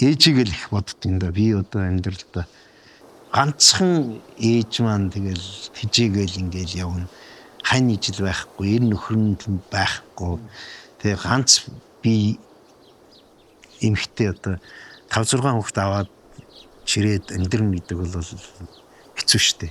ээжийг л их боддгийн да. Би одоо амьдралдаа ганцхан ээж маань тэгэл хижээгээл ингээл явна. Хань ижил байхгүй, ер нөхөр нь байхгүй. Тэгээ ганц би эмхтэй одоо 5 6 хүүхэд аваад чирээд амьдрын гэдэг бол хэцүү шттэ.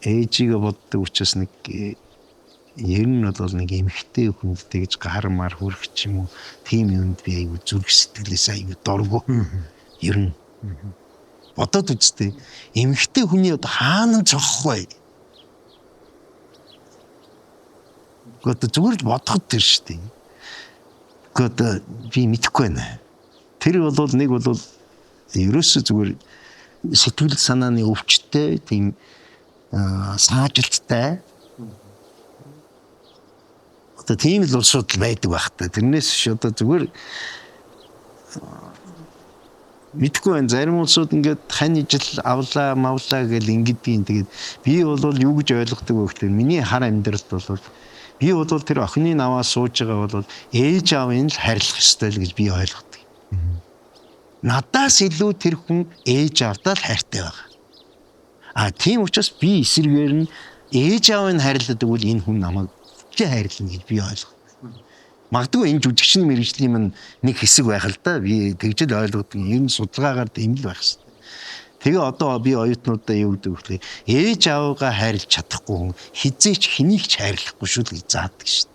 Ээжигээ боддог учраас нэг ер нь бол нэг эмхтэй хүнд тэгж гармаар хүрэх ч юм уу тийм юмд би аягүй зүрх сэтгэлээс аягүй дургу. Ер нь бодоод үзтээ эмхтэй хүний одоо хаана цохох вэ? Гэхдээ зүгээр л бодоход тэр штэ. Гэхдээ би мэдэхгүй байна. Тэр бол нэг бол ерөөсөө зүгээр сэтгэл санааны өвчтөй тийм саажилттай. Одоо тийм л улсууд байдаг байх та. Тэрнээс ш одоо зүгээр мэдгүй байна. Зарим улсууд ингээд хань ижил авлаа мавлаа гэл ингэдгийн тэгээд би бол юу гэж ойлгодог вэ гэхээр миний хар амьдралд бол би бол тэр охины наваа сууж байгаа бол ээж аавын л харьлах ёстой л гэж би ойлгодог. Надаас илүү тэр хүн ээж аавдаа л хайртай байгаа. Тийм учраас би эсрэгээр нь ээж аавыг хайрладаг бол энэ хүн намайг чи хайрлана гэж би ойлгодог. Магадгүй энэ жүжигчний мэргэжлийн минь нэг хэсэг байх л да. Би тэгж л ойлгодог. Ер нь судалгаагаар тийм л байх шээ. Тэгээ одоо би оюутнуудаа юу гэдэг вэ? Ээж аавгаа хайрлах чадахгүй хүн хизээч хэнийг ч хайрлахгүй шүү л гэж заадаг шээ.